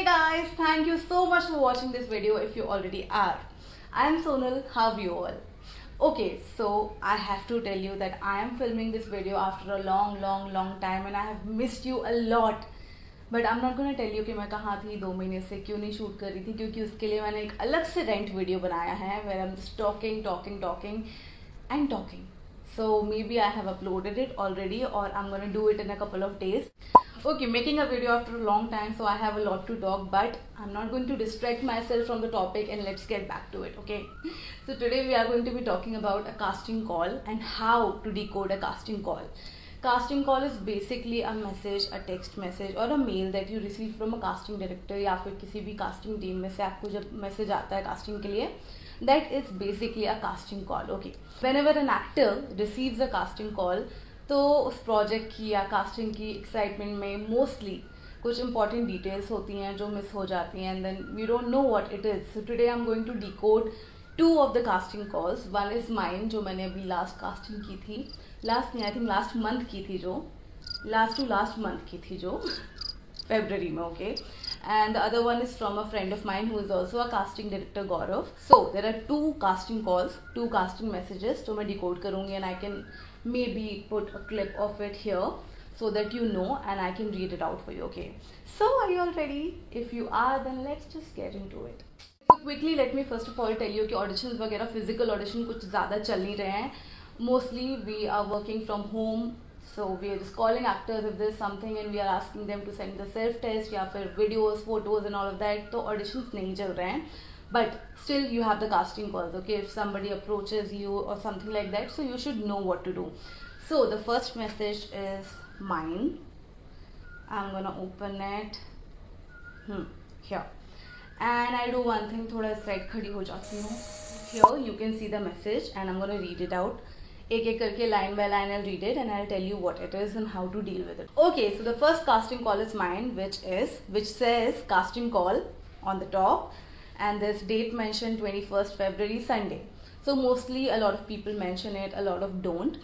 guys, thank you so much for watching this video if you already are. I am Sonal, how are you all? Okay, so I have to tell you that I am filming this video after a long time and I have missed you a lot. But I'm not gonna tell you कि मैं कहाँ थी 2 महीने से, क्यों नहीं shoot कर रही थी, क्योंकि उसके लिए मैंने एक अलग से रेंट वीडियो बनाया है where I'm just talking and talking. So maybe I have uploaded it already or I'm gonna do it in a couple of days. Okay, making a video after a long time, so I have a lot to talk, but I'm not going to distract myself from the topic and let's get back to it, okay? So today we are going to be talking about a casting call and how to decode a casting call. Casting call is basically a message, a text message or a mail that you receive from a casting director या फिर किसी भी casting team में से आपको जब message आता है casting के लिए, that is basically a casting call, okay? Whenever an actor receives a casting call, तो उस प्रोजेक्ट की या कास्टिंग की एक्साइटमेंट में मोस्टली कुछ इंपॉर्टेंट डिटेल्स होती हैं जो मिस हो जाती हैं and then we don't know what it is. So today I am going to decode 2 of the casting calls. One is mine, जो मैंने अभी लास्ट कास्टिंग की थी, लास्ट मंथ की थी, जो लास्ट मंथ की थी, जो February में, okay? And the other one is from a friend of mine who is also a casting director, Gaurav. So there are 2 casting calls, 2 casting messages जो मैं decode करूँगी and I can maybe put a clip of it here so that you know and I can read it out for you, okay? So are you all ready? If you are, then let's just get into it. So quickly let me first of all tell you कि auditions वगैरह physical audition कुछ ज़्यादा चल नहीं रहे हैं. Mostly we are working from home. So we are just calling actors if there's something and we are asking them to send the self test या फिर videos, photos and all of that. तो auditions नहीं चल रहे हैं. But still you have the casting calls, okay? If somebody approaches you or something like that, so you should know what to do. So the first message is mine. I'm gonna open it here. And I do one thing, थोड़ा side खड़ी हो जाती हूँ. Here you can see the message and I'm gonna read it out. एक एक करके line by line I'll read it and I'll tell you what it is and how to deal with it. Okay, so the first casting call is mine, which says casting call on the top, and this date mentioned 21st February Sunday. So mostly a lot of people mention it, a lot of don't.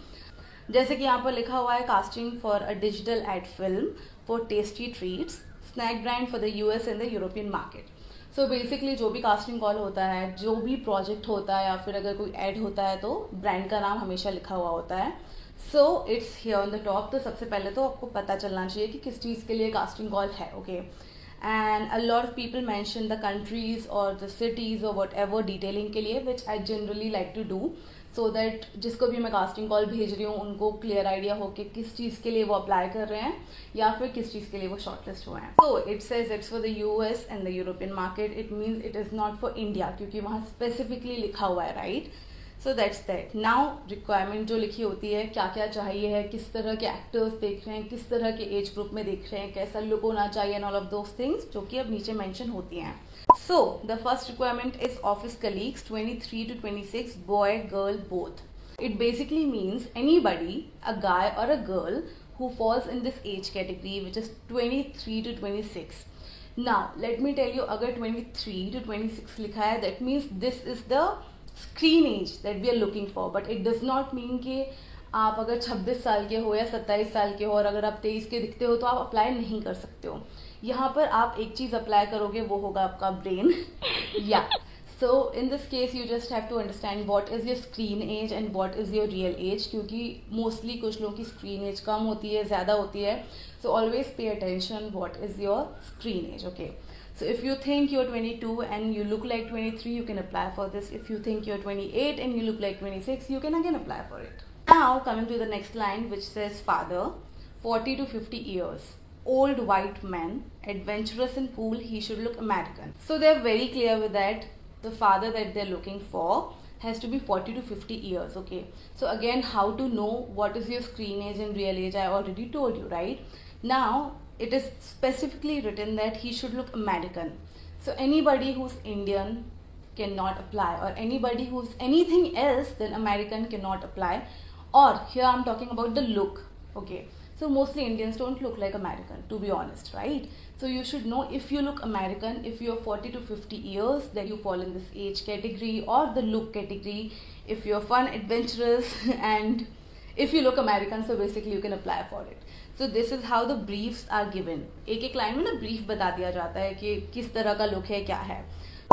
जैसे कि यहाँ पर लिखा हुआ है casting for a digital ad film for Tasty Treats, snack brand for the US and the European market. So basically जो भी casting call होता है, जो भी project होता है या फिर अगर कोई ad होता है तो brand का नाम हमेशा लिखा हुआ होता है. So it's here on the top. तो सबसे पहले तो आपको पता चलना चाहिए कि किस चीज़ के लिए casting call है, okay? And a lot of people mention the countries or the cities or whatever detailing के लिए, which I generally like to do, so that जिसको भी मैं casting call भेज रही हूँ उनको clear idea हो कि किस चीज़ के लिए वो apply कर रहे हैं या फिर किस चीज़ के लिए वो shortlist हुए हैं. So it says it's for the US and the European market. It means it is not for India क्योंकि वहाँ specifically लिखा हुआ है, right? So that's that. Now requirement जो लिखी होती है, क्या क्या चाहिए है, किस तरह के एक्टर्स देख रहे हैं, किस तरह के एज ग्रुप में देख रहे हैं, कैसा लुक होना चाहिए and all of those things जो कि अब नीचे मेंशन होती हैं. So the first requirement is office colleagues 23 to 26, boy girl both. It basically means anybody, a guy or a girl who falls in this age category which is 23 to 26. Now let me tell you, अगर 23 to 26 लिखा है, that means this is the screen age that we are looking for. But it does not mean कि आप अगर 26 साल के हो या 27 साल के हो और अगर आप 23 के दिखते हो तो आप अप्लाई नहीं कर सकते हो. यहाँ पर आप एक चीज़ अप्लाई करोगे, वो होगा आपका ब्रेन. या so in this case you just have to understand what is your screen age and what is your real age, क्योंकि मोस्टली कुछ लोगों की स्क्रीन एज कम होती है, ज़्यादा होती है. So always pay attention what is your screen age, okay? So if you think you're 22 and you look like 23, you can apply for this. If you think you're 28 and you look like 26, you can again apply for it. Now coming to the next line, which says father, 40 to 50 years, old white man, adventurous in pool, he should look American. So they're very clear with that. The father that they're looking for has to be 40 to 50 years, okay? So again, how to know what is your screen age and real age, I already told you, right? Now it is specifically written that he should look American. So anybody who's Indian cannot apply, or anybody who's anything else than American cannot apply. Or here I'm talking about the look, okay? So mostly Indians don't look like American, to be honest, right? So you should know if you look American, if you're 40 to 50 years, then you fall in this age category or the look category. If you're fun, adventurous and if you look American, so basically you can apply for it. So this is how the briefs are given. एक line में ना brief बता दिया जाता है कि किस तरह का look है, क्या है.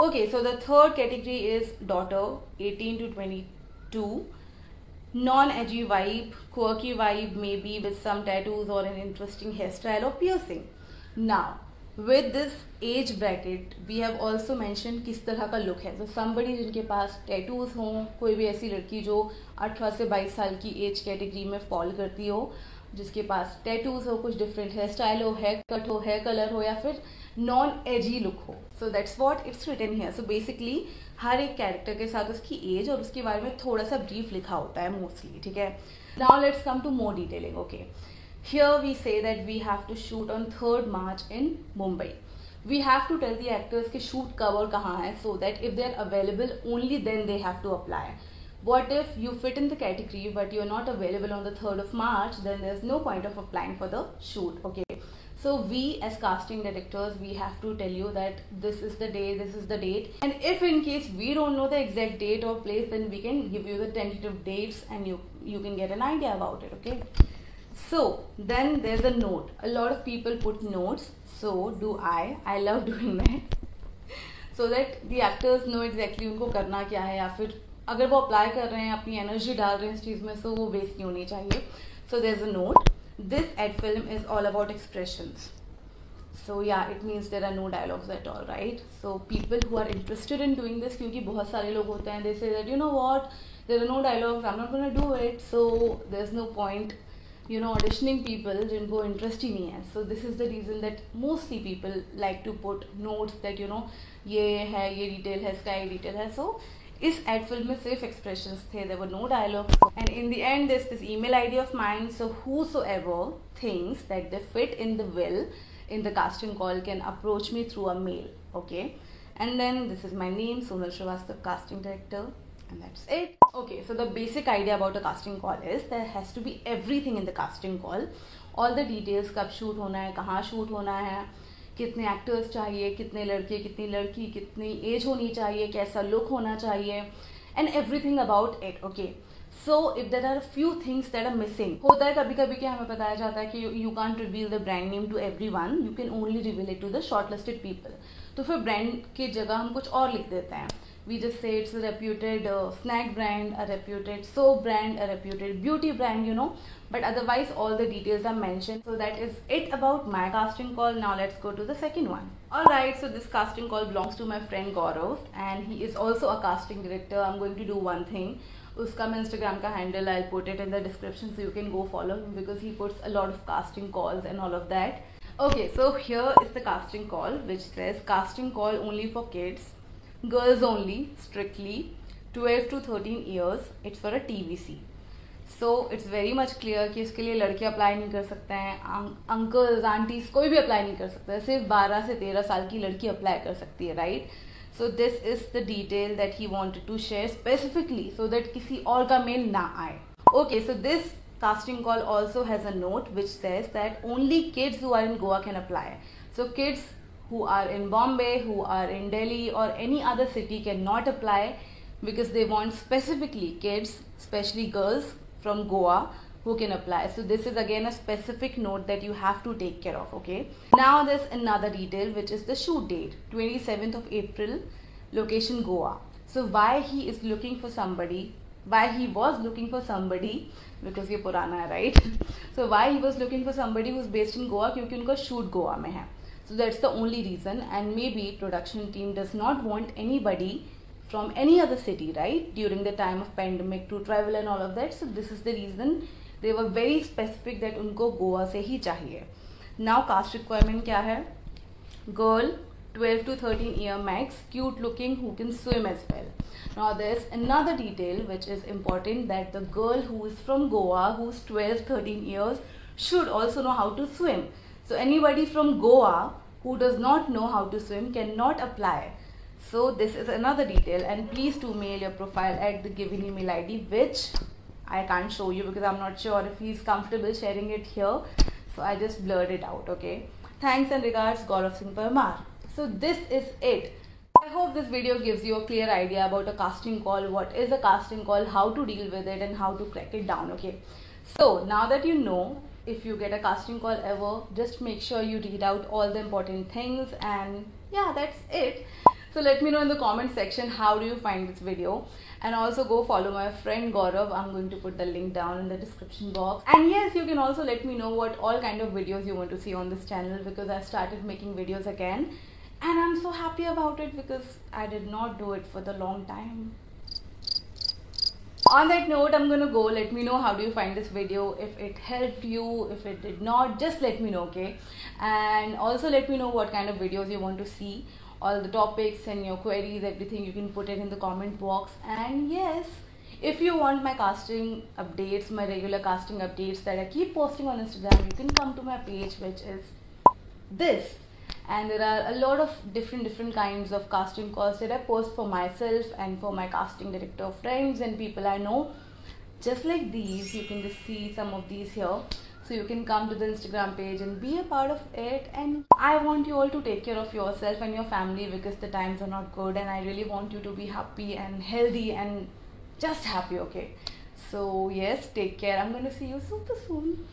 Okay, so the third category is daughter, 18 to 22. Non-edgy vibe, quirky vibe, maybe with some tattoos or an interesting hairstyle or piercing. Now, with this age bracket, we have also mentioned किस तरह का look है. So somebody जिनके पास tattoos हों, कोई भी ऐसी लड़की जो 18 से 22 साल की age category में fall करती हो, जिसके पास tattoos हो, कुछ different hairstyle हो, hair cut हो, hair color हो, या फिर non-edgy look हो. So that's what it's written here. So basically हर एक कैरेक्टर के साथ उसकी एज और उसके बारे में थोड़ा सा ब्रीफ लिखा होता है मोस्टली. ठीक है. Now let's come to more detailing. Okay, here we say that we have to shoot on 3rd March in Mumbai. We have to tell the actors कि शूट कब और कहाँ है, so that if they are available only then they have to apply. What if you fit in the category but you're not available on the 3rd of March, then there's no point of applying for the shoot. Okay, so we as casting directors, we have to tell you that this is the day, this is the date, and if in case we don't know the exact date or place, then we can give you the tentative dates and you can get an idea about it. Okay, so then there's a note. A lot of people put notes, so do I love doing that so that the actors know exactly उनको करना क्या है, या फिर अगर वो apply कर रहे हैं, अपनी एनर्जी डाल रहे हैं इस चीज़ में, सो वो वेस्ट नहीं होनी चाहिए. So there is a note. This ad film is all about expressions. So yeah, it means there are no dialogues at all, right? So people who are interested in doing this, क्योंकि बहुत सारे लोग होते हैं, they say that, you know what, there are no dialogues, I'm not going to do it, so there's no point, you know, auditioning people जिनको interest ही नहीं है. So this is the reason that mostly people like to put notes that, you know, ये है, ये detail है, इसका ये detail है. So इस एड फिल्म में सिर्फ एक्सप्रेशंस थे, there were no dialogues. And in the end this email ID of mine, so whosoever thinks that they fit in the bill in the casting call can approach me through a mail. Okay, and then this is my name, Sonal Srivastava, casting director, and that's it. Okay, so the basic idea about a casting call is there has to be everything in the casting call. All the details, कब shoot होना है, कहाँ shoot होना है, कितने actors चाहिए, कितने लड़के, कितनी लड़की, कितनी एज होनी चाहिए, कैसा लुक होना चाहिए, and everything about it. Okay, so if there are few things that are missing. होता है कभी कभी कि हमें बताया जाता है कि you can't reveal the brand name to everyone, you can only reveal it to the shortlisted people. तो फिर ब्रांड की जगह हम कुछ और लिख देते हैं. We just say it's a reputed snack brand, a reputed soap brand, a reputed beauty brand, you know, but otherwise all the details are mentioned. So that is it about my casting call. Now let's go to the second one. Alright, so this casting call belongs to my friend Gaurav, and he is also a casting director. I'm going to do one thing. उसका मैं Instagram का handle I'll put it in the description, so you can go follow him because he puts a lot of casting calls and all of that. Okay, so here is the casting call which says casting call only for kids. Girls only, strictly 12 to 13 years. It's for a TVC. So it's very much clear कि इसके लिए लड़के apply नहीं कर सकते हैं, uncles aunties कोई भी अप्लाई नहीं कर सकता है, सिर्फ 12 से 13 साल की लड़की अप्लाई कर सकती है, right? So this is the detail that he wanted to share specifically so that किसी और का मेल ना आए. Okay, so this casting call also has a note which says that only kids who are in Goa can apply. So kids who are in Bombay, who are in Delhi or any other city cannot apply because they want specifically kids, especially girls from Goa who can apply. So this is again a specific note that you have to take care of. Okay, now there's another detail which is the shoot date, 27th of April, location Goa. So why he is looking for somebody, why he was looking for somebody, because ये पुराना है, right? So why he was looking for somebody who's based in Goa, क्योंकि उनका shoot Goa में है. So that's the only reason, and maybe production team does not want anybody from any other city, right, during the time of pandemic to travel and all of that. So this is the reason they were very specific that उनको गोवा से ही चाहिए. Now cast requirement क्या है? Girl 12 to 13 year max, cute looking, who can swim as well. Now there's another detail which is important, that the girl who is from Goa, who's 12-13 years, should also know how to swim. So anybody from Goa who does not know how to swim cannot apply. So this is another detail, and please do mail your profile at the given email ID, which I can't show you because I'm not sure if he's comfortable sharing it here. So I just blurred it out, okay? Thanks and regards, Gaurav Singh Parmar. So this is it. I hope this video gives you a clear idea about a casting call, what is a casting call, how to deal with it and how to crack it down, okay? So now that you know, if you get a casting call ever, just make sure you read out all the important things, and yeah, that's it. So let me know in the comment section how do you find this video, and also go follow my friend Gaurav. I'm going to put the link down in the description box. And yes, you can also let me know what all kind of videos you want to see on this channel, because I started making videos again and I'm so happy about it because I did not do it for the long time. On that note, I'm gonna go. Let me know how do you find this video. If it helped you, if it did not, just let me know, okay? And also let me know what kind of videos you want to see. All the topics and your queries, everything, you can put it in the comment box. And yes, if you want my casting updates, my regular casting updates that I keep posting on Instagram, you can come to my page, which is this. And there are a lot of different kinds of casting calls that I post for myself and for my casting director friends and people I know. Just like these, you can just see some of these here. So you can come to the Instagram page and be a part of it. And I want you all to take care of yourself and your family, because the times are not good, and I really want you to be happy and healthy and just happy, okay? So yes, take care. I'm gonna see you super soon.